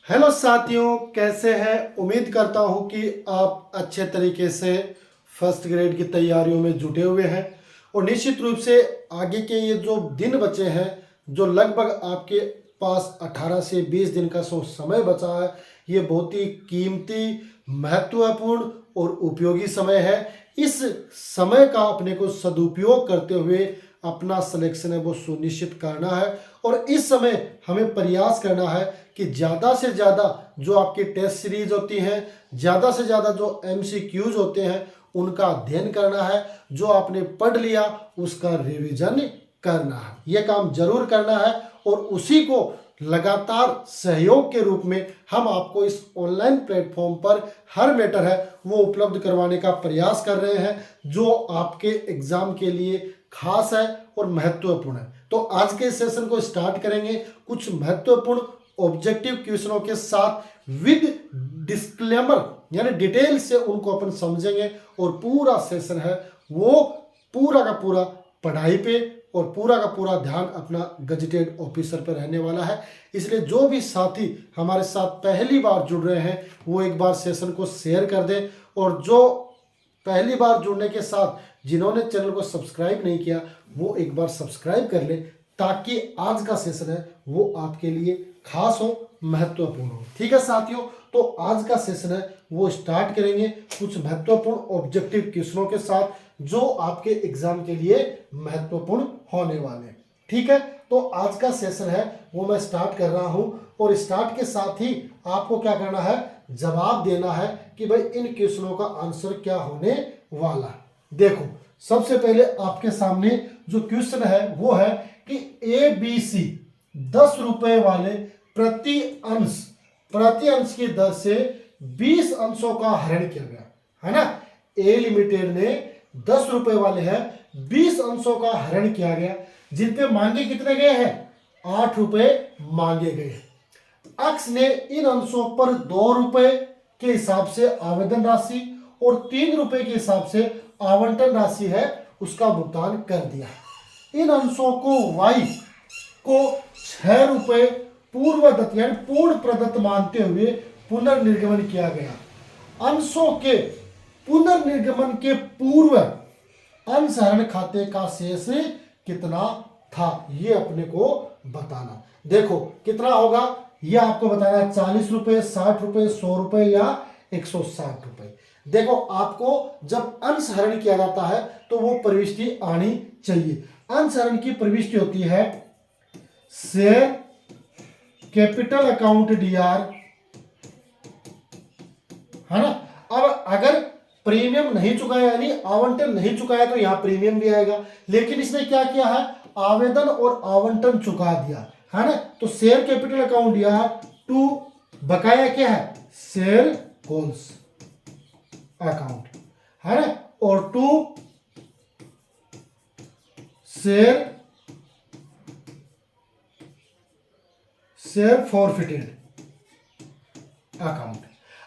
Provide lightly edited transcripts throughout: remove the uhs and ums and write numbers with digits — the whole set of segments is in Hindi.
हेलो साथियों, कैसे हैं। उम्मीद करता हूं कि आप अच्छे तरीके से फर्स्ट ग्रेड की तैयारियों में जुटे हुए हैं और निश्चित रूप से आगे के ये जो दिन बचे हैं, जो लगभग आपके पास 18 से 20 दिन का समय बचा है, ये बहुत ही कीमती, महत्वपूर्ण और उपयोगी समय है। इस समय का अपने को सदुपयोग करते हुए अपना सिलेक्शन है वो सुनिश्चित करना है और इस समय हमें प्रयास करना है कि ज़्यादा से ज़्यादा जो आपकी टेस्ट सीरीज होती हैं, ज़्यादा से ज़्यादा जो एमसीक्यूज होते हैं उनका अध्ययन करना है। जो आपने पढ़ लिया उसका रिवीजन करना है, यह काम जरूर करना है और उसी को लगातार सहयोग के रूप में हम आपको इस ऑनलाइन प्लेटफॉर्म पर हर मैटर है वो उपलब्ध करवाने का प्रयास कर रहे हैं जो आपके एग्जाम के लिए खास है और महत्वपूर्ण है। तो आज के सेशन को स्टार्ट करेंगे कुछ महत्वपूर्ण ऑब्जेक्टिव क्वेश्चनों के साथ विद डिस्क्लेमर, यानी डिटेल से उनको अपन समझेंगे और पूरा सेशन है वो पूरा का पूरा पढ़ाई पे और पूरा का पूरा ध्यान अपना गजेटेड ऑफिसर पर रहने वाला है। इसलिए जो भी साथी हमारे साथ पहली बार जुड़ रहे हैं वो एक बार सेशन को शेयर कर दें और जो पहली बार जुड़ने के साथ जिन्होंने चैनल को सब्सक्राइब नहीं किया वो एक बार सब्सक्राइब कर ले ताकि आज का सेशन है वो आपके लिए खास हो, महत्वपूर्ण हो। ठीक है साथियों, तो आज का सेशन है वो स्टार्ट करेंगे कुछ महत्वपूर्ण ऑब्जेक्टिव क्वेश्चनों के साथ जो आपके एग्जाम के लिए महत्वपूर्ण होने वाले हैं। ठीक है, तो आज का सेशन है वो मैं स्टार्ट कर रहा हूं और स्टार्ट के साथ ही आपको क्या करना है, जवाब देना है कि भाई इन क्वेश्चनों का आंसर क्या होने वाला है। देखो, सबसे पहले आपके सामने जो क्वेश्चन है वो है कि ABC 10 रुपए वाले प्रति अंश की दर से 20 अंशों का हरण किया गया है ना। ए लिमिटेड ने 10 रुपए वाले हैं 20 अंशों का हरण किया गया जिन पे मांगे कितने गए हैं, 8 रुपए मांगे गए। अक्स ने इन अंशों पर 2 रुपए के हिसाब से आवेदन राशि और 3 रुपए के हिसाब से आवंटन राशि है उसका भुगतान कर दिया। इन अंशों को वाई को 6 रुपए पूर्वदत्त यानी पूर्ण प्रदत्त मानते हुए पुनर्निर्गमन किया गया। अंशों के पुनर्निर्गमन के पूर्व अंशहरण खाते का शेष कितना था ये अपने को बताना। देखो कितना होगा ये आपको बताना है, 40 रुपए, 60 रुपए, 100 रुपए या 160 रुपए। देखो आपको जब अंशहरण किया जाता है तो वो प्रविष्टि आनी चाहिए। अंशहरण की प्रविष्टि होती है शेयर कैपिटल अकाउंट डीआर, है ना। अब अगर प्रीमियम नहीं चुकाया यानी आवंटन नहीं चुकाया तो यहां प्रीमियम भी आएगा, लेकिन इसने क्या किया है, आवेदन और आवंटन चुका दिया है ना। तो share capital account DR to बकाया क्या है, शेयर होल्स अकाउंट, है ना, और टू शेयर फॉरफिटेड अकाउंट।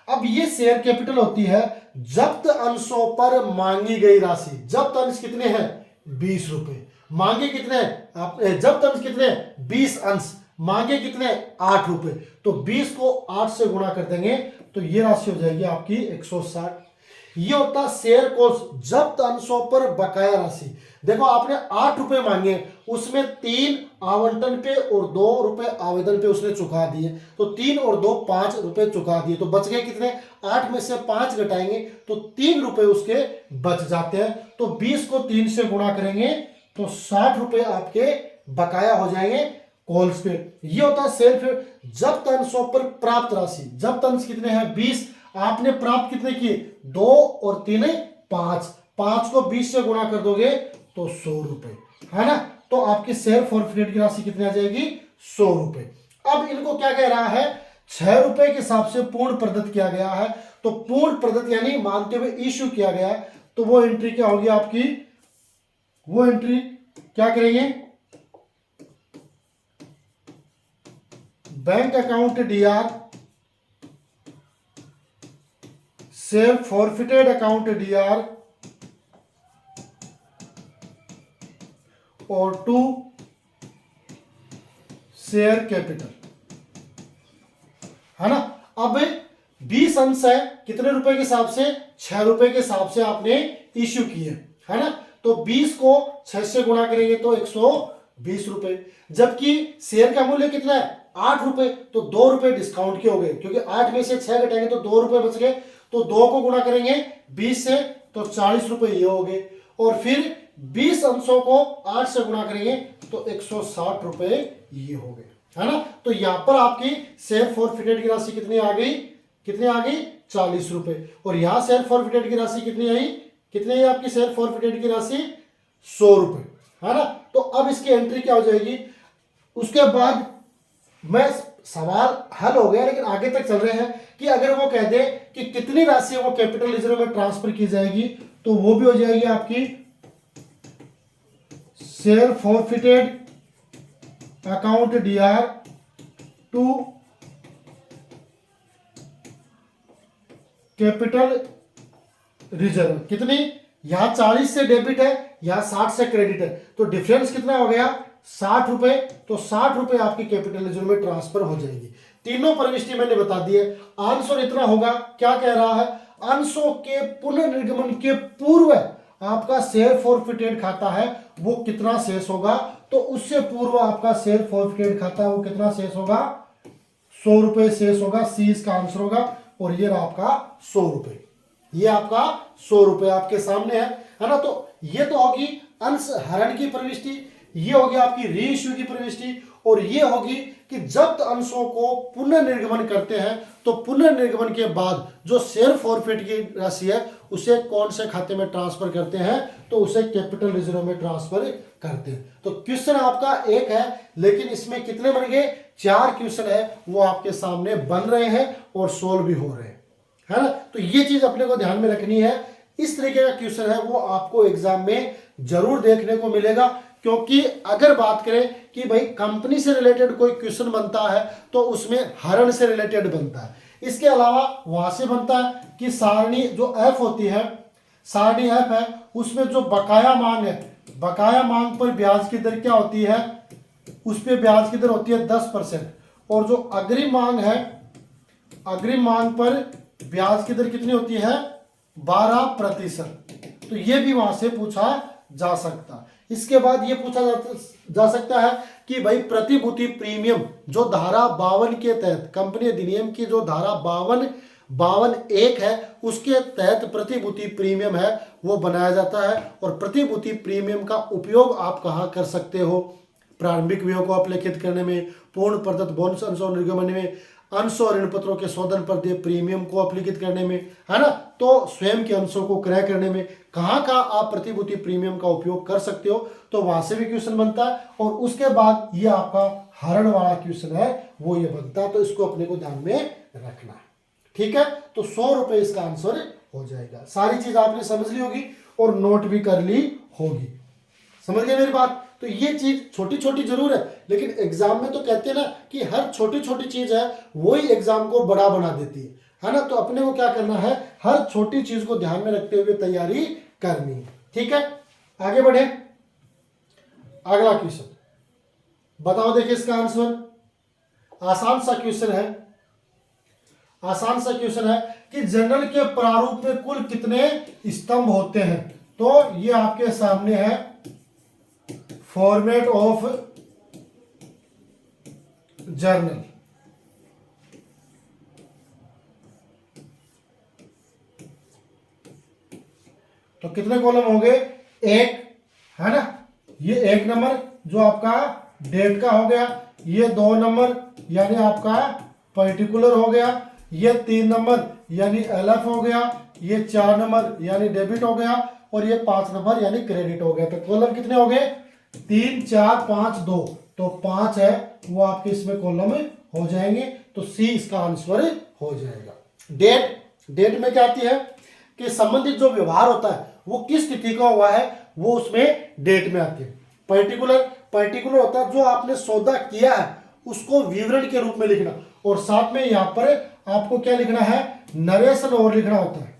अब ये शेयर कैपिटल होती है जब्त अंशों पर मांगी गई राशि। जब्त अंश कितने हैं, 20 रुपए। मांगे कितने हैं, जब्त अंश कितने हैं, 20 अंश। मांगे कितने, 8 रुपए। तो 20 को 8 से गुणा कर देंगे तो ये राशि हो जाएगी आपकी 160। ये होता शेयर कोर्स जब्त अंशों पर बकाया राशि। देखो आपने 8 रुपए मांगे, उसमें 3 आवंटन पे और 2 रुपए आवेदन पे उसने चुका दिए, तो 3 और 2 5 रुपए चुका दिए, तो बच गए कितने, 8 में से 5 घटाएंगे तो 3 रुपए उसके बच जाते हैं। तो 20 को 3 से गुणा करेंगे तो 60 रुपए आपके बकाया हो जाएंगे कॉल्स पे। ये होता है शेयर जब्त अंशों पर प्राप्त राशि। जब्त अंश कितने हैं, 20। आपने प्राप्त कितने किए, 2 और 3 5। 5 को 20 से गुणा कर दोगे तो 100 रुपए, है ना। तो आपकी शेयर फॉरफिटेड की राशि कितनी आ जाएगी, 100 रुपए। अब इनको क्या कह रहा है, 6 रुपए के हिसाब से पूर्ण प्रदत्त किया गया है। तो पूर्ण प्रदत्त यानी मानते हुए इश्यू किया गया है, तो वो एंट्री क्या होगी आपकी, वो एंट्री क्या करेंगे, bank account DR, share forfeited account D R और टू शेयर कैपिटल, है ना। अब 20 अंश है कितने रुपए के हिसाब से, 6 रुपए के हिसाब से आपने इश्यू किए, है ना। तो 20 को 6 से गुणा करेंगे तो 120 रुपए, जबकि शेयर का मूल्य कितना है 8 रुपए, तो 2 रुपए डिस्काउंट के हो गए, क्योंकि 8 में से 6 घटाएंगे तो 2 रुपए बच गए। तो 2 को गुणा करेंगे 20 से तो 40 रुपए ये हो गए, और फिर 20 अंशों को 8 से गुणा करेंगे तो 160 रुपए ये हो गए, है ना। तो यहां पर आपकी शेयर फॉरफिटेड की राशि कितनी आ गई, 40 रुपए, और यहां शेयर फॉरफिटेड की राशि कितनी आई, कितनी है आपकी शेयर फॉरफिटेड की राशि 100 रुपए, है ना। तो अब इसकी एंट्री क्या हो जाएगी, उसके बाद मैं सवाल हल हो गया, लेकिन आगे तक चल रहे हैं कि अगर वो कह दे कि कितनी राशि वो कैपिटल रिजर्व में ट्रांसफर की जाएगी, तो वो भी हो जाएगी आपकी share forfeited account DR to capital reserve. कितनी, यहां 40 से डेबिट है, यहां 60 से क्रेडिट है, तो डिफरेंस कितना हो गया 60 रुपए। तो 60 रुपए आपकी कैपिटल रिजर्व में ट्रांसफर हो जाएगी। तीनों प्रविष्टि मैंने बता दी है। अंश और इतना होगा, क्या कह रहा है, अंशों के पुनर्निर्गमन के पूर्व आपका शेयर फॉरफिटेड खाता है वो कितना शेष होगा, तो उससे पूर्व आपका शेयर फॉरफिटेड खाता वो कितना शेष होगा, 100 रुपए शेष होगा। सी इसका आंसर होगा, और ये रहा आपका 100 रुपए, ये आपका 100 रुपए आपके सामने है ना। तो ये तो होगी अंश हरण की प्रविष्टि, ये होगी आपकी रीइश्यू की प्रविष्टि, और ये होगी कि जब्त अंशों को पुनर्निर्गमन करते हैं तो पुनर्निर्गमन के बाद जो शेयर फॉरफिट की राशि है उसे कौन से खाते में ट्रांसफर करते हैं, तो उसे कैपिटल रिजर्व में ट्रांसफर करते हैं। तो क्वेश्चन आपका एक है, लेकिन इसमें कितने बन गए, 4 क्वेश्चन है वो आपके सामने बन रहे हैं और सोल्व भी हो रहे हैं, है ना। तो ये चीज अपने को ध्यान में रखनी है। इस तरीके का क्वेश्चन है वो आपको एग्जाम में जरूर देखने को मिलेगा, क्योंकि अगर बात करें कि भाई कंपनी से रिलेटेड कोई क्वेश्चन बनता है तो उसमें हरण से रिलेटेड बनता है। इसके अलावा वहां से बनता है कि सारणी जो एफ होती है, सारणी एफ है, उसमें जो बकाया मांग है, बकाया मांग पर ब्याज की दर क्या होती है, उस पर ब्याज की दर होती है 10%, और जो अग्रिम मांग है, अग्रिम मांग पर ब्याज की दर कितनी होती है 12%। तो ये भी वहां से पूछा जा सकता। इसके बाद ये पूछा जा सकता है कि भाई प्रतिभूति प्रीमियम जो धारा 52 के तहत, कंपनी अधिनियम की जो धारा 52(1) है उसके तहत प्रतिभूति प्रीमियम है वो बनाया जाता है, और प्रतिभूति प्रीमियम का उपयोग आप कहाँ कर सकते हो, प्रारंभिक व्ययों को अपलेखित करने में, पूर्ण प्रदत्त बोनस अंशों निर्गमन में, अंश और ऋण पत्रों के शोधन पर दिए प्रीमियम को अपलिखित करने में, है ना। तो स्वयं के अंशों को क्रय करने में कहाँ आप प्रतिभूति प्रीमियम का उपयोग कर सकते हो, तो वहां से भी क्वेश्चन बनता है। और उसके बाद ये आपका हरण वाला क्वेश्चन है वो ये बनता है, तो इसको अपने को ध्यान में रखना है, ठीक है। तो 100 रुपए इसका आंसर हो जाएगा। सारी चीज आपने समझ ली होगी और नोट भी कर ली होगी, समझ गए मेरी बात। तो ये चीज छोटी छोटी जरूर है, लेकिन एग्जाम में तो कहते हैं ना कि हर छोटी छोटी चीज है वही एग्जाम को बड़ा बना देती है ना। तो अपने को क्या करना है, हर छोटी चीज को ध्यान में रखते हुए तैयारी करनी है, ठीक है। आगे बढ़े, अगला क्वेश्चन बताओ, देखिए इसका आंसर। आसान सा क्वेश्चन है, आसान सा क्वेश्चन है कि जर्नल के प्रारूप में कुल कितने स्तंभ होते हैं। तो ये आपके सामने है फॉर्मेट ऑफ जर्नल। तो कितने कॉलम हो गए, 1, है ना। ये 1 नंबर जो आपका डेट का हो गया, ये 2 नंबर यानी आपका पर्टिकुलर हो गया, ये 3 नंबर यानी एलएफ हो गया, ये 4 नंबर यानी डेबिट हो गया, और ये 5 नंबर यानी क्रेडिट हो गया। तो कॉलम कितने हो गए, 3, 4, 5, 2, तो 5 है वो आपके इसमें कॉलम हो जाएंगे। तो सी इसका आंसर हो जाएगा। डेट, डेट में क्या आती है कि संबंधित जो व्यवहार होता है वो किस तिथि का हुआ है वो उसमें डेट में आती है। पर्टिकुलर, पर्टिकुलर होता है जो आपने सौदा किया है उसको विवरण के रूप में लिखना, और साथ में यहां पर आपको क्या लिखना है, नरेशन और लिखना होता है,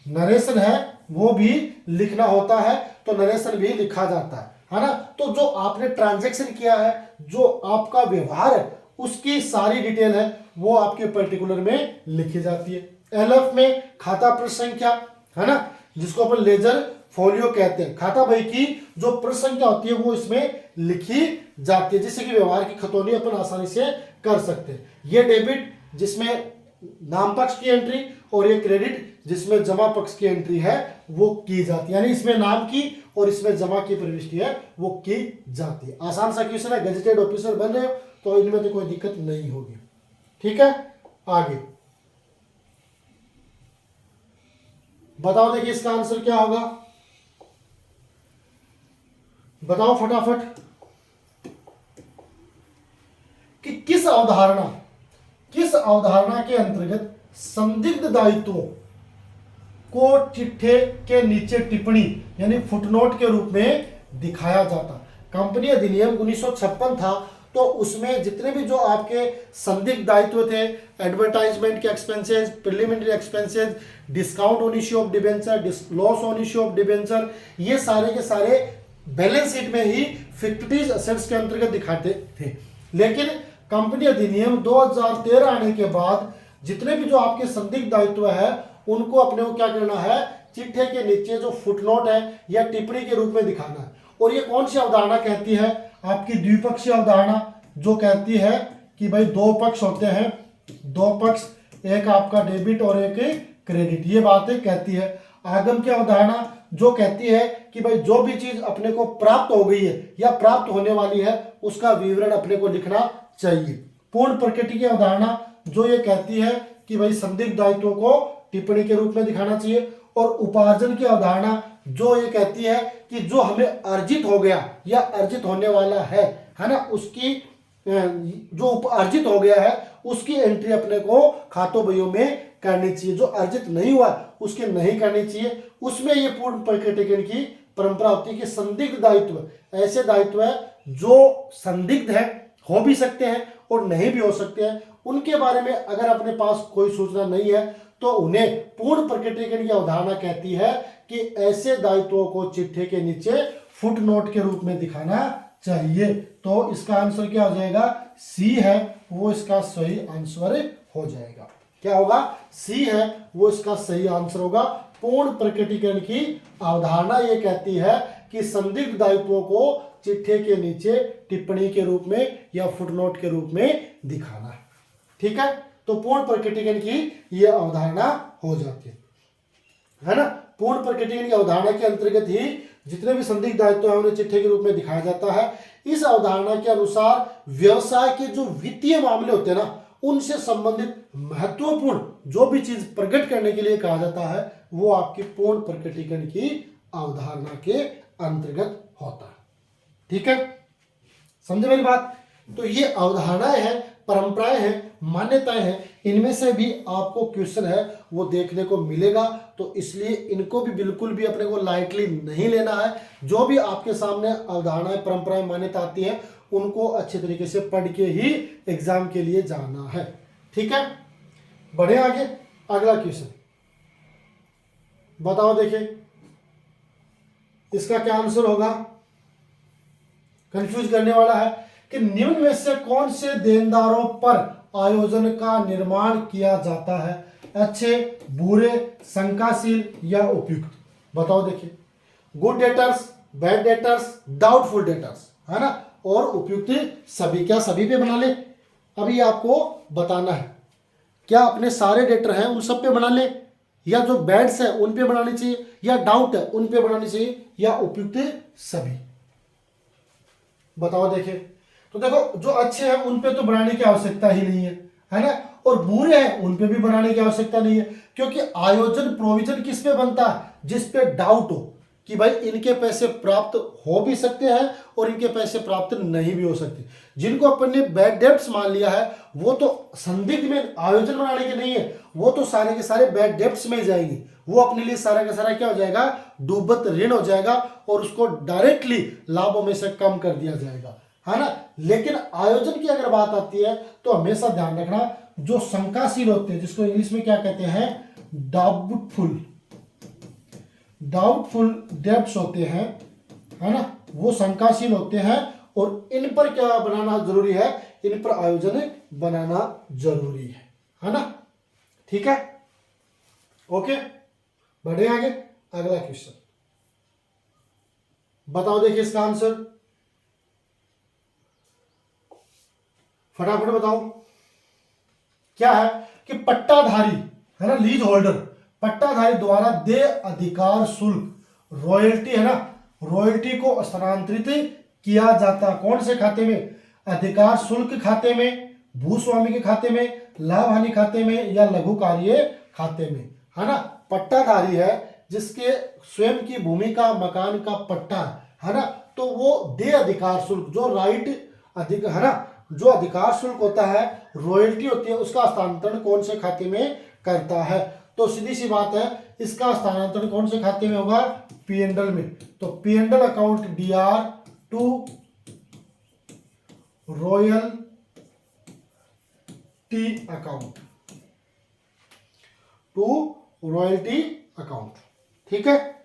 नरेशन है वो भी लिखना होता है, तो नरेशन भी लिखा जाता है ना। तो जो आपने ट्रांजैक्शन किया है, जो आपका व्यवहार है उसकी सारी डिटेल है वो आपके पर्टिकुलर में लिखी जाती है। LF में खाता प्रश्न संख्या है ना, जिसको अपन लेजर फोलियो कहते हैं, खाता बही की जो प्रश्न संख्या होती है वो इसमें लिखी जाती है, जिससे कि व्यवहार की खतौनी अपन आसानी से कर सकते हैं। ये डेबिट जिसमें नाम पक्ष की एंट्री और ये क्रेडिट जिसमें जमा पक्ष की एंट्री है वो की जाती है, यानी इसमें नाम की और इसमें जमा की प्रविष्टि है वो की जाती है। आसान सा क्वेश्चन है, गजेटेड ऑफिसर बन रहे हो तो इनमें तो कोई दिक्कत नहीं होगी। ठीक है, आगे बताओ, देखिए इसका आंसर क्या होगा, बताओ फटाफट कि किस अवधारणा के अंतर्गत संदिग्ध दायित्वों को चिट्ठे के नीचे टिप्पणी यानी फुटनोट के रूप में दिखाया जाता। कंपनी अधिनियम 1956 था, तो उसमें जितने भी जो आपके संदिग्ध दायित्व थे, एडवर्टाइजमेंट के expenses, preliminary expenses, discount on issue of debenture, loss on issue of debenture, ये सारे के सारे बैलेंस शीट में ही फिक्टिव एसेट्स के अंतर्गत दिखाते थे। लेकिन कंपनी अधिनियम 2013 आने के बाद जितने भी जो आपके संदिग्ध दायित्व है उनको अपने को क्या करना है, चिट्ठे के नीचे जो फुटनोट है या टिप्पणी के रूप में दिखाना है। और ये कौन सी अवधारणा कहती है, आपकी द्विपक्षीय अवधारणा, जो कहती है कि भाई दो पक्ष होते हैं, दो पक्ष, एक आपका डेबिट और एक क्रेडिट, ये बातें कहती है। आगम की अवधारणा जो कहती है कि भाई जो भी चीज अपने को प्राप्त हो गई है या प्राप्त होने वाली है उसका विवरण अपने को लिखना चाहिए। पूर्ण प्रकृति की अवधारणा जो ये कहती है कि भाई संदिग्ध दायित्वों को टिप्पणी के रूप में दिखाना चाहिए। और उपार्जन की अवधारणा जो ये कहती है कि जो हमें अर्जित हो गया या अर्जित होने वाला है ना, उसकी जो अर्जित हो गया है उसकी एंट्री अपने को खातों बहियों में करनी चाहिए। जो अर्जित नहीं हुआ उसके नहीं करनी चाहिए। उसमें ये पूर्ण प्रकटीकरण की परंपरा होती है कि संदिग्ध दायित्व ऐसे दायित्व है जो संदिग्ध है, हो भी सकते हैं और नहीं भी हो सकते हैं, उनके बारे में अगर अपने पास कोई सूचना नहीं है तो उन्हें पूर्ण प्रकटीकरण की अवधारणा कहती है कि ऐसे दायित्वों को चिट्ठे के नीचे फुटनोट के रूप में दिखाना चाहिए। तो इसका आंसर क्या हो जाएगा, सी है वो इसका सही आंसर हो जाएगा। क्या होगा, सी है वो इसका सही आंसर होगा। पूर्ण प्रकटीकरण की अवधारणा ये कहती है कि संदिग्ध दायित्वों को चिट्ठे के नीचे टिप्पणी के रूप में या फुटनोट के रूप में दिखाना है। ठीक है, तो पूर्ण प्रकटीकरण की यह अवधारणा हो जाती है ना। पूर्ण प्रकटीकरण की अवधारणा के अंतर्गत ही जितने भी संदिग्ध दायित्व है उन्हें चिट्ठे के रूप में दिखाया जाता है। इस अवधारणा के अनुसार व्यवसाय के जो वित्तीय मामले होते हैं ना, उनसे संबंधित महत्वपूर्ण जो भी चीज प्रकट करने के लिए कहा जाता है वो आपकी पूर्ण प्रकटीकरण की अवधारणा के अंतर्गत होता है। ठीक है, समझे मेरी बात। तो ये अवधारणाएं हैं, परंपराएं हैं, मान्यताएं हैं, इनमें से भी आपको क्वेश्चन है वो देखने को मिलेगा। तो इसलिए इनको भी बिल्कुल भी अपने को लाइटली नहीं लेना है। जो भी आपके सामने अवधारणाएं, परंपराएं, मान्यता आती है उनको अच्छे तरीके से पढ़ के ही एग्जाम के लिए जाना है। ठीक है, बढ़े आगे। अगला क्वेश्चन बताओ, देखिए इसका क्या आंसर होगा। कंफ्यूज करने वाला है कि निम्न में से कौन से देनदारों पर आयोजन का निर्माण किया जाता है, अच्छे, बुरे, शंकाशील या उपयुक्त। बताओ, देखिए good debtors, bad debtors, doubtful debtors, है ना, और उपयुक्त सभी। क्या सभी पे बना ले, अभी आपको बताना है। क्या अपने सारे डेटर हैं उन सब पे बना ले, या जो बैड्स है उन पे बनानी चाहिए, या डाउट है उन पे बनानी चाहिए, या उपयुक्त सभी। बताओ, देखिए तो देखो जो अच्छे हैं उन पे तो बनाने की आवश्यकता ही नहीं है ना, और बुरे हैं उन पे भी बनाने की आवश्यकता नहीं है, क्योंकि आयोजन प्रोविजन किस पे बनता है, जिस पे डाउट हो कि भाई इनके पैसे प्राप्त हो भी सकते हैं और इनके पैसे प्राप्त नहीं भी हो सकते। जिनको अपन ने बैड डेब्ट्स मान लिया है वो तो संदिग्ध में आयोजन बनाने के नहीं है, वो तो सारे के सारे बैड डेब्ट्स में जाएंगे। वो अपने लिए सारा का सारा क्या हो जाएगा, डूबत ऋण हो जाएगा और उसको डायरेक्टली लाभों में से कम कर दिया जाएगा, है ना। लेकिन आयोजन की अगर बात आती है तो हमेशा ध्यान रखना, जो शंकाशील होते हैं, जिसको इंग्लिश में क्या कहते हैं, डाउटफुल डेब्ट्स होते हैं, है ना, वो शंकाशील होते हैं और इन पर क्या बनाना जरूरी है, इन पर आयोजन बनाना जरूरी है ना। ठीक है, ओके, बढ़े आगे। अगला क्वेश्चन बताओ, देखिए इसका आंसर फटाफट बताओ। क्या है कि पट्टाधारी है ना, लीज होल्डर, पट्टाधारी द्वारा देय अधिकार शुल्क रॉयल्टी है ना, रॉयल्टी को स्थानांतरित किया जाता कौन से खाते में, अधिकार शुल्क खाते में, भूस्वामी के खाते में, लाभ हानि खाते में, या लघु कार्य खाते में, है ना। पट्टाधारी है जिसके स्वयं की भूमि का, मकान का पट्टा है ना, तो वो देय अधिकार शुल्क, जो राइट अधिक है ना, जो अधिकार शुल्क होता है, रॉयल्टी होती है, उसका हस्तांतरण कौन से खाते में करता है। तो सीधी सी बात है, इसका हस्तांतरण कौन से खाते में होगा, पीएनडल में। तो P and L account DR to royalty account, to royalty account, ठीक है,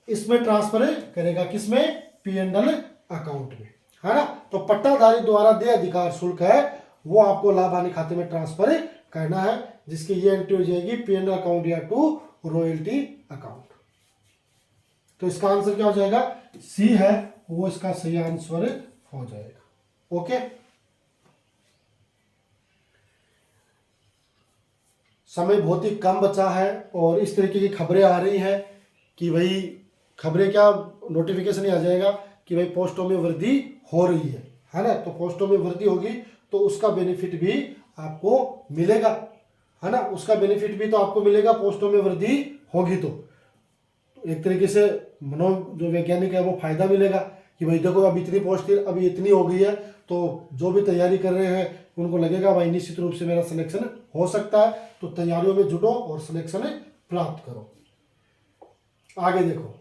इसमें ट्रांसफर करेगा, किसमें, पीएनडल अकाउंट में, है ना। तो पट्टाधारी द्वारा देय अधिकार शुल्क है वो आपको लाभ हानि खाते में ट्रांसफर करना है, जिसकी ये एंट्री हो जाएगी पीएनडल अकाउंट या टू रॉयल्टी अकाउंट। तो इसका आंसर क्या हो जाएगा, सी है वो इसका सही आंसर हो जाएगा। ओके, समय बहुत ही कम बचा है और इस तरीके की खबरें आ रही हैं कि भाई, खबरें क्या, नोटिफिकेशन ही आ जाएगा कि भाई पोस्टों में वृद्धि हो रही है ना। तो पोस्टों में वृद्धि होगी तो उसका बेनिफिट भी आपको मिलेगा, है ना, उसका बेनिफिट भी तो आपको मिलेगा, पोस्टों में वृद्धि होगी तो एक तरीके से मनो जो वैज्ञानिक है वो फायदा मिलेगा कि भाई देखो अब इतनी पोस्ट अभी इतनी हो गई है, तो जो भी तैयारी कर रहे हैं उनको लगेगा भाई निश्चित रूप से मेरा सिलेक्शन हो सकता है, तो तैयारियों में जुटो और सिलेक्शन प्राप्त करो। आगे देखो,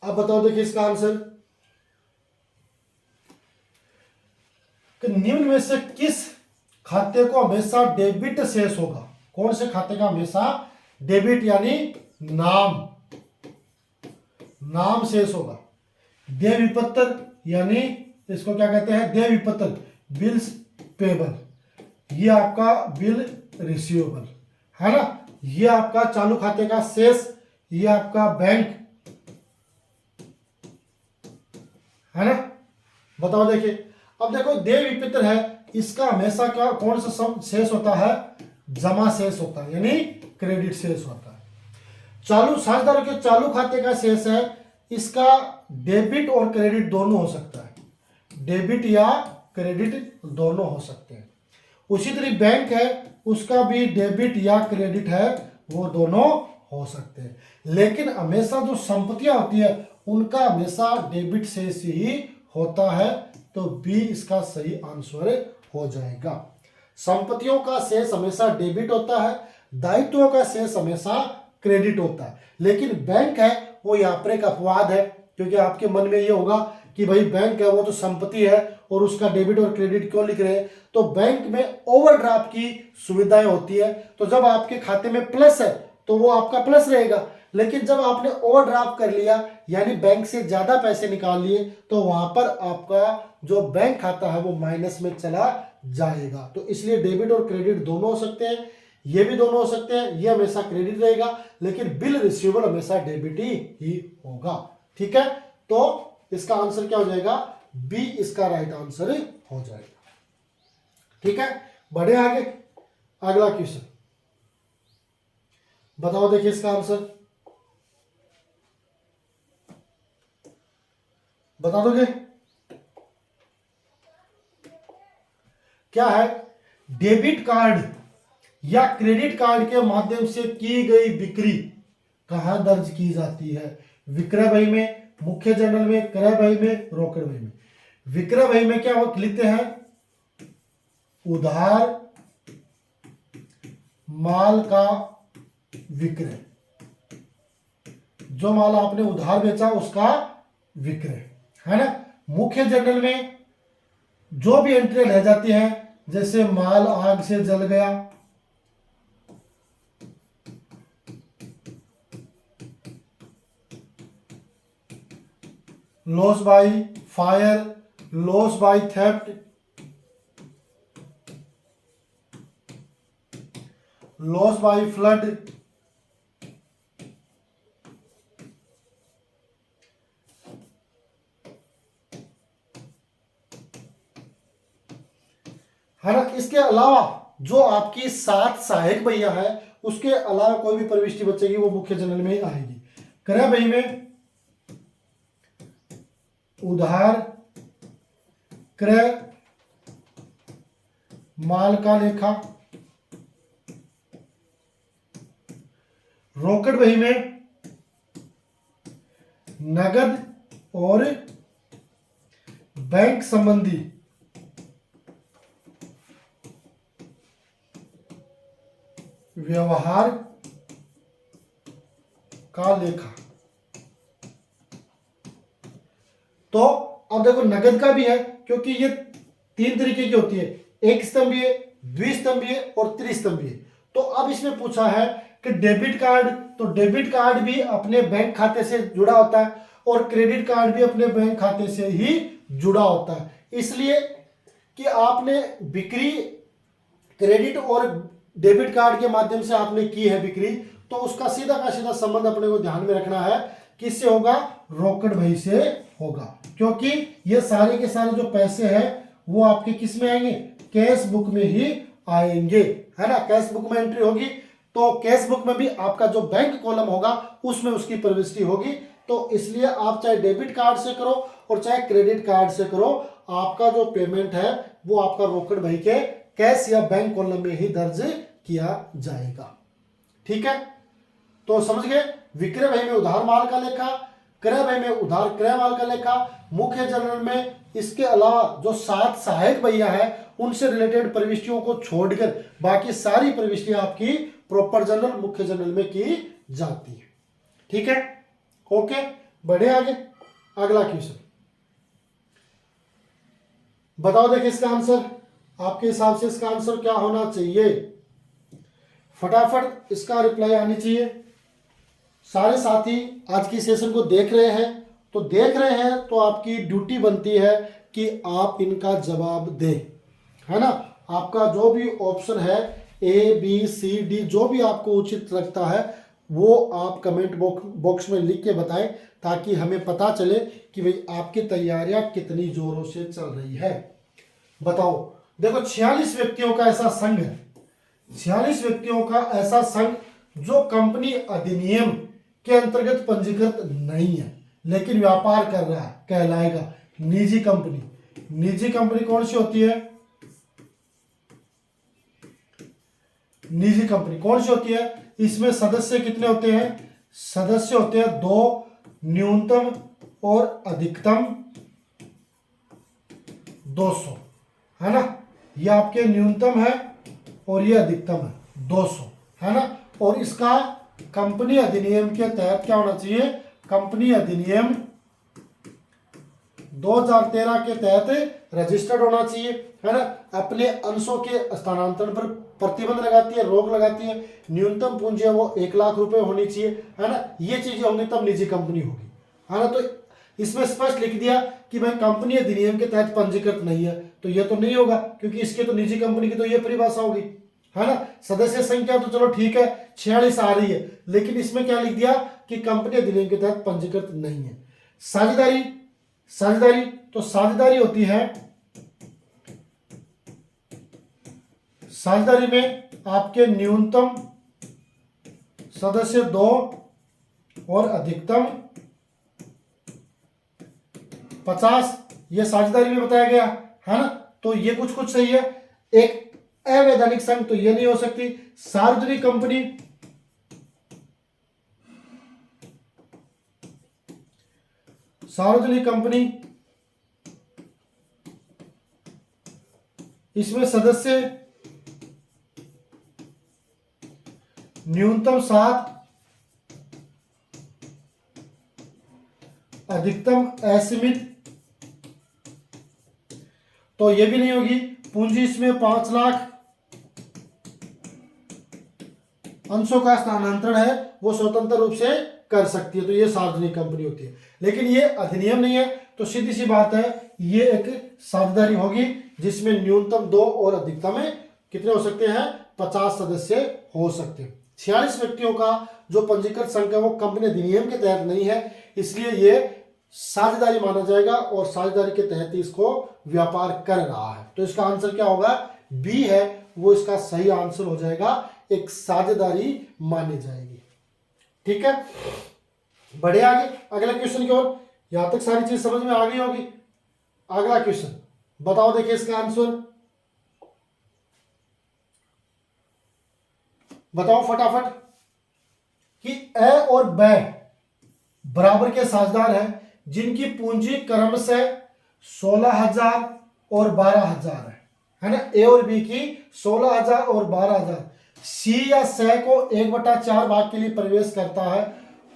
अब बताओ, देखिए इसका आंसर कि निम्न में से किस खाते को हमेशा डेबिट शेष होगा, कौन से खाते का हमेशा डेबिट यानी नाम शेष होगा, देय विपत्र यानी इसको क्या कहते हैं, देय विपत्र, बिल्स पेबल, ये आपका बिल रिसीवेबल, है ना, ये आपका चालू खाते का शेष, ये आपका बैंक, है ना। बताओ, देखिए अब देखो देय विपत्र है, इसका हमेशा क्या, कौन सा शेष होता है, जमा शेष होता है यानी क्रेडिट शेष होता है। चालू साझेदारों के चालू खाते का शेष है, इसका डेबिट और क्रेडिट दोनों हो सकता है, डेबिट या क्रेडिट दोनों हो सकते हैं। उसी तरह बैंक है, उसका भी डेबिट या क्रेडिट है, वो दोनों हो सकते हैं, लेकिन हमेशा जो संपत्तियां होती है उनका हमेशा डेबिट शेष ही होता है, तो बी इसका सही आंसर हो जाएगा। संपत्तियों का शेष हमेशा डेबिट होता है, दायित्वों का शेष हमेशा क्रेडिट होता है, लेकिन बैंक है वो यहाँ पर एक अपवाद है, क्योंकि आपके मन में ये होगा कि भाई बैंक है वो तो संपत्ति है और उसका डेबिट और क्रेडिट क्यों लिख रहे हैं, तो बैंक में ओवरड्राफ्ट की सुविधाएं होती है, तो जब आपके खाते में प्लस है तो वो आपका प्लस रहेगा, लेकिन जब आपने ओवरड्राफ्ट कर लिया यानी बैंक से ज्यादा पैसे निकाल लिए, तो वहां पर आपका जो बैंक खाता है वो माइनस में चला जाएगा। तो इसलिए डेबिट और क्रेडिट दोनों हो सकते हैं, ये भी दोनों हो सकते हैं, ये हमेशा क्रेडिट रहेगा, लेकिन बिल रिसीवेबल हमेशा डेबिट ही होगा। ठीक है, तो इसका आंसर क्या हो जाएगा, बी इसका राइट आंसर हो जाएगा। ठीक है, बढ़े आगे, अगला क्वेश्चन बताओ, देखिए इसका आंसर बता दोगे, क्या है, डेबिट कार्ड या क्रेडिट कार्ड के माध्यम से की गई बिक्री कहां दर्ज की जाती है, विक्रय बही में, मुख्य जर्नल में, क्रय बही में, रोकड़ बही में। विक्रय बही में क्या लिखते हैं, उधार माल का विक्रय, जो माल आपने उधार बेचा उसका विक्रय, है ना। मुख्य जर्नल में जो भी एंट्री रह जाती है, जैसे माल आग से जल गया, loss by fire, loss by theft, loss by flood, है ना। इसके अलावा जो आपकी 7 सहायक बहिया है उसके अलावा कोई भी प्रविष्टि बचेगी वो मुख्य जनरल में ही आएगी। क्रय बही में उधार क्रय माल का लेखा, रोकड़ बही में नगद और बैंक संबंधी व्यवहार का लेखा। तो अब देखो नगद का भी है क्योंकि ये 3 तरीके की होती है, एक स्तंभीय, द्विस्तंभीय और त्रिस्तंभीय। तो अब इसमें पूछा है कि डेबिट कार्ड, तो डेबिट कार्ड भी अपने बैंक खाते से जुड़ा होता है और क्रेडिट कार्ड भी अपने बैंक खाते से ही जुड़ा होता है, इसलिए कि आपने बिक्री क्रेडिट और डेबिट कार्ड के माध्यम से आपने की है बिक्री, तो उसका सीधा का सीधा संबंध अपने को ध्यान में रखना है, किससे होगा, रोकड़ बही से होगा, क्योंकि ये सारे के सारे जो पैसे हैं वो आपके किस में आएंगे, कैश बुक में ही आएंगे, है ना। कैश बुक में एंट्री होगी तो कैश बुक में भी आपका जो बैंक कॉलम होगा उसमें उसकी प्रविष्टि होगी। तो इसलिए आप चाहे डेबिट कार्ड से करो और चाहे क्रेडिट कार्ड से करो, आपका जो पेमेंट है वो आपका रोकड़ बही के कैश या बैंक कॉलम में ही दर्ज किया जाएगा। ठीक है, तो समझ गए। विक्रय बही में उधार माल का लेखा, क्रय बही में उधार क्रय माल का लेखा, मुख्य जनरल में इसके अलावा जो 7 सहायक बहिया है उनसे रिलेटेड प्रविष्टियों को छोड़कर बाकी सारी प्रविष्टियां आपकी प्रॉपर जनरल मुख्य जनरल में की जाती है। ठीक है, ओके, बढ़े आगे। अगला क्वेश्चन बताओ, देखिए इसका आंसर, आपके हिसाब से इसका आंसर क्या होना चाहिए, फटाफट इसका रिप्लाई आनी चाहिए। सारे साथी आज की सेशन को देख रहे हैं, तो देख रहे हैं तो आपकी ड्यूटी बनती है कि आप इनका जवाब दें, है ना। आपका जो भी ऑप्शन है ABCD जो भी आपको उचित लगता है वो आप कमेंट बॉक्स में लिख के बताएं, ताकि हमें पता चले कि भाई आपकी तैयारियां कितनी जोरों से चल रही है। बताओ, देखो 46 व्यक्तियों का ऐसा संघ है, 46 व्यक्तियों का ऐसा संघ जो कंपनी अधिनियम के अंतर्गत पंजीकृत नहीं है लेकिन व्यापार कर रहा है, कहलाएगा निजी कंपनी। निजी कंपनी कौन सी होती है, निजी कंपनी कौन सी होती है, इसमें सदस्य कितने होते हैं, सदस्य होते हैं 2, न्यूनतम और अधिकतम 200, है ना। ये आपके न्यूनतम है और ये अधिकतम है 200, है ना। और इसका कंपनी अधिनियम के तहत क्या होना चाहिए, कंपनी अधिनियम 2013 के तहत रजिस्टर्ड होना चाहिए, है ना। अपने अंशों के स्थानांतरण पर प्रतिबंध लगाती है, रोक लगाती है, न्यूनतम पूंजी है वो 1 लाख रुपए होनी चाहिए, है ना। ये चीजें होंगी तब निजी कंपनी होगी, है ना। तो इसमें स्पष्ट लिख दिया कि भाई कंपनी अधिनियम के तहत पंजीकृत नहीं है, तो ये तो नहीं होगा क्योंकि इसके तो निजी कंपनी की तो ये परिभाषा होगी, है ना। सदस्य संख्या तो चलो ठीक है 46 आ रही है, लेकिन इसमें क्या लिख दिया कि कंपनी अधिनियम के तहत पंजीकृत नहीं है। साझेदारी, साझेदारी तो साझेदारी होती है, साझेदारी में आपके न्यूनतम सदस्य 2 और अधिकतम 50, ये साझेदारी में बताया गया, है ना। तो ये कुछ कुछ सही है। एक अवैधानिक संघ तो ये नहीं हो सकती। सार्वजनिक कंपनी, सार्वजनिक कंपनी इसमें सदस्य न्यूनतम 7, अधिकतम असीमित, तो ये भी नहीं होगी। पूंजी इसमें 5 लाख, अंशों का स्थानांतरण है वो स्वतंत्र रूप से कर सकती है, तो ये सार्वजनिक कंपनी होती है। लेकिन ये अधिनियम नहीं है, तो सीधी सी बात है ये एक साझेदारी होगी जिसमें न्यूनतम 2 और अधिकतम कितने हो सकते हैं, 50 सदस्य हो सकते हैं। 46 व्यक्तियों का जो पंजीकृत संघ है वो कंपनी अधिनियम के तहत नहीं है, इसलिए ये साझेदारी माना जाएगा और साझेदारी के तहत ही इसको व्यापार कर रहा है। तो इसका आंसर क्या होगा, बी है वो इसका सही आंसर हो जाएगा, एक साझेदारी मानी जाएगी। ठीक है, बढ़े आगे अगला क्वेश्चन की ओर। यहां तक सारी चीज समझ में आ गई होगी। अगला क्वेश्चन बताओ, देखिए इसका आंसर बताओ फटाफट कि ए और ब बराबर के साझेदार हैं जिनकी पूंजी क्रमशः 16,000 और 12,000 है ना। ए और बी की 16,000 और 12,000। सी या स को 1/4 भाग के लिए प्रवेश करता है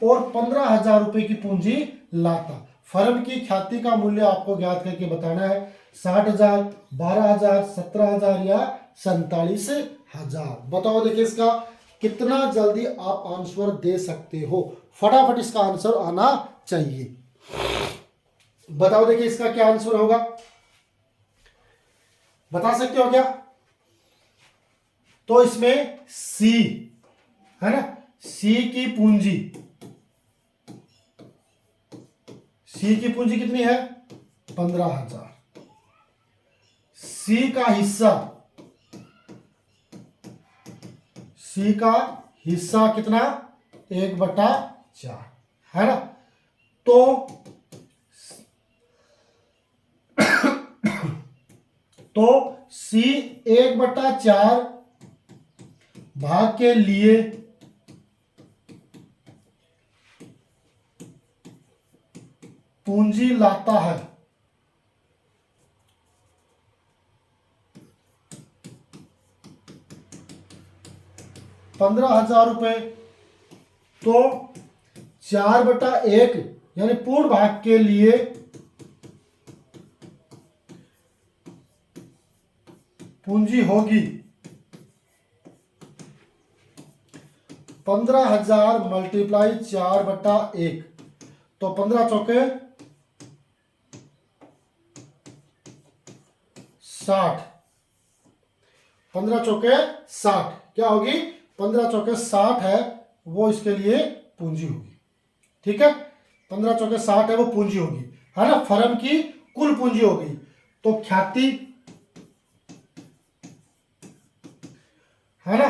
और 15,000 रुपए की पूंजी लाता। फर्म की ख्याति का मूल्य आपको ज्ञात करके बताना है, 60,000, 12,000, 17,000 या 47,000। बताओ देखिए इसका कितना जल्दी आप आंसर दे सकते हो, फटाफट इसका आंसर आना चाहिए। बताओ देखिए इसका क्या आंसर होगा, बता सकते हो क्या। तो इसमें सी है ना, सी की पूंजी कितनी है, 15,000। सी का हिस्सा कितना, 1/4 है ना। तो सी 1/4 भाग के लिए पूंजी लाता है। ₹15,000। तो 4/1 यानी पूर्ण भाग के लिए पूंजी होगी 15,000 मल्टीप्लाई 4/1। तो 15 चौके 60, 15 चौके 60 क्या होगी, 15 चौके 60 है वो इसके लिए पूंजी होगी। ठीक है, 15 चौके 60 है वो पूंजी होगी, है ना, फर्म की कुल पूंजी होगी। तो ख्याति है ना,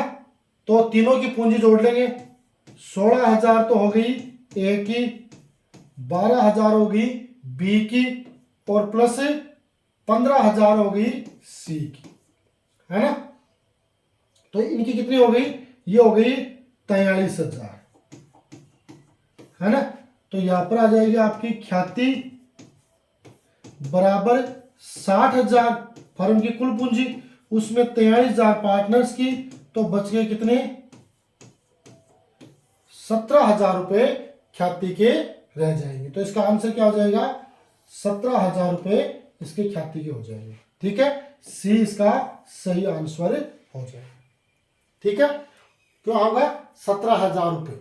तो तीनों की पूंजी जोड़ लेंगे, 16,000 तो हो गई ए की, 12,000 होगी बी की और प्लस 15,000 हो गई सी की, है ना। तो इनकी कितनी हो गई, ये हो गई 43,000, है ना। तो यहां पर आ जाएगी आपकी ख्याति बराबर 60,000 फर्म की कुल पूंजी, उसमें 43,000 पार्टनर्स की, तो बच गए कितने, 17,000 रुपए ख्याति के रह जाएंगे। तो इसका आंसर क्या हो जाएगा, 17,000 रुपए इसके ख्याति के हो जाएंगे। ठीक है, सी इसका सही आंसर हो जाएगा। ठीक है, क्यों होगा 17,000 रुपए।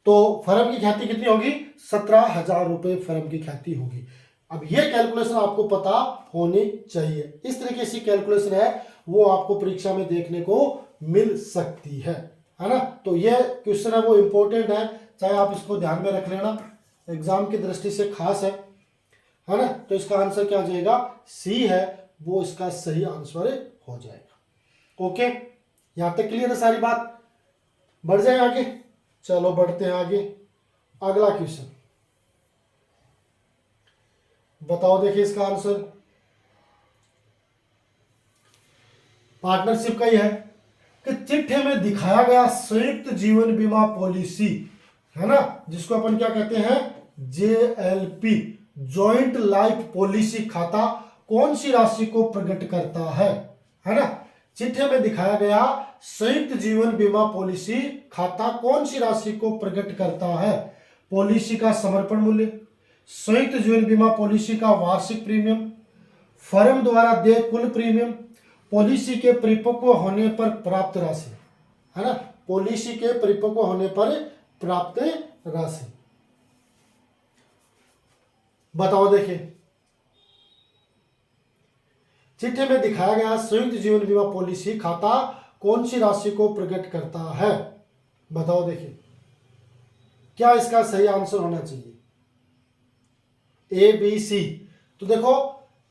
तो फर्म की ख्याति कितनी होगी, 17,000 रुपए फर्म की ख्याति होगी। अब ये कैलकुलेशन आपको पता होनी चाहिए, इस तरीके से कैलकुलेशन है वो आपको परीक्षा में देखने को मिल सकती है ना। तो ये क्वेश्चन है वो इंपॉर्टेंट है, चाहे आप इसको ध्यान में रख लेना, एग्जाम की दृष्टि से खास है ना। तो इसका आंसर क्या हो जाएगा, सी है वो इसका सही आंसर हो जाएगा। ओके, यहां तक क्लियर है सारी बात, बढ़ जाए आगे। चलो बढ़ते हैं आगे, अगला क्वेश्चन बताओ देखिए इसका आंसर। पार्टनरशिप का ही है कि चिट्ठे में दिखाया गया संयुक्त जीवन बीमा पॉलिसी है ना, जिसको अपन क्या कहते हैं, JLP जॉइंट लाइफ पॉलिसी खाता कौन सी राशि को प्रकट करता है ना। चिट्ठे में दिखाया गया संयुक्त जीवन बीमा पॉलिसी खाता कौन सी राशि को प्रकट करता है, पॉलिसी का समर्पण मूल्य, संयुक्त जीवन बीमा पॉलिसी का वार्षिक प्रीमियम, फर्म द्वारा देय कुल प्रीमियम, पॉलिसी के परिपक्व होने पर प्राप्त राशि, है ना, पॉलिसी के परिपक्व होने पर प्राप्त राशि। बताओ देखिए, चिट्ठी में दिखाया गया संयुक्त जीवन बीमा पॉलिसी खाता कौन सी राशि को प्रकट करता है? बताओ देखिए, क्या इसका सही आंसर होना चाहिए? ए, बी, सी। तो देखो,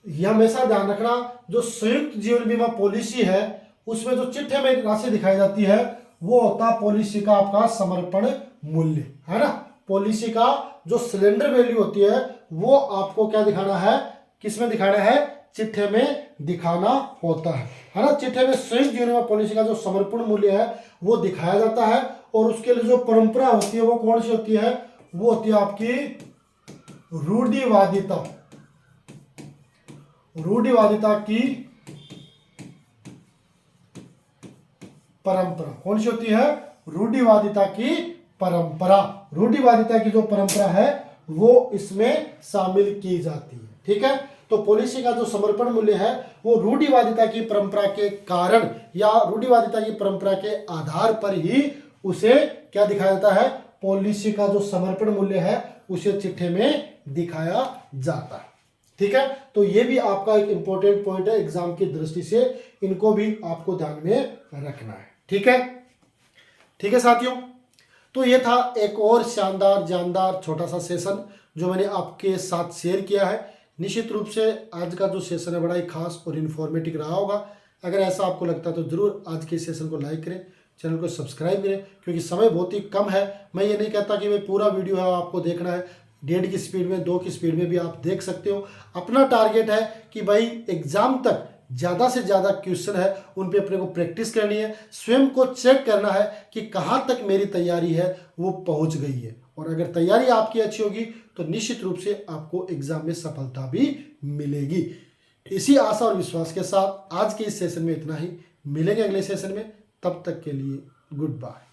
ये हमेशा ध्यान रखना, जो संयुक्त जीवन बीमा पॉलिसी है उसमें जो चिट्ठी में राशि दिखाई जाती है वो होता है पॉलिसी का आपका समर्पण मूल्य, है ना। पॉलिसी का जो सिलेंडर वैल्यू होती है वो आपको क्या दिखाना है, किसमें दिखाना है? चिट्ठे में दिखाना होता है ना। चिट्ठे में संयुक्त जीवन बीमा पॉलिसी का जो समर्पण मूल्य है वो दिखाया जाता है, और उसके लिए जो परंपरा होती है वो कौन सी होती है? वो होती है आपकी रूढ़िवादिता। रूढ़िवादिता की परंपरा कौन सी होती है? रूढ़िवादिता की परंपरा। रूढ़िवादिता की जो परंपरा है वो इसमें शामिल की जाती है, ठीक है। तो पॉलिसी का जो समर्पण मूल्य है वो रूढ़िवादिता की परंपरा के कारण या रूढ़िवादिता की परंपरा के आधार पर ही उसे क्या दिखाया जाता है? पॉलिसी का जो समर्पण मूल्य है उसे चिट्ठे में दिखाया जाता है, ठीक है। तो ये भी आपका एक इंपॉर्टेंट पॉइंट है एग्जाम की दृष्टि से, इनको भी आपको ध्यान में रखना है, ठीक है। ठीक है साथियों, तो ये था एक और शानदार जानदार छोटा सा सेशन जो मैंने आपके साथ शेयर किया है। निश्चित रूप से आज का जो सेशन है बड़ा ही खास और इन्फॉर्मेटिव रहा होगा। अगर ऐसा आपको लगता है तो जरूर आज के सेशन को लाइक करें, चैनल को सब्सक्राइब करें, क्योंकि समय बहुत ही कम है। मैं ये नहीं कहता कि भाई पूरा वीडियो है आपको देखना है, 1.5 की स्पीड में, 2 की स्पीड में भी आप देख सकते हो। अपना टारगेट है कि भाई एग्जाम तक ज़्यादा से ज़्यादा क्वेश्चन है उन पे अपने को प्रैक्टिस करनी है, स्वयं को चेक करना है कि कहाँ तक मेरी तैयारी है वो पहुँच गई है। और अगर तैयारी आपकी अच्छी होगी तो निश्चित रूप से आपको एग्जाम में सफलता भी मिलेगी। इसी आशा और विश्वास के साथ आज के इस सेशन में इतना ही। मिलेंगे अगले सेशन में, तब तक के लिए गुड बाय।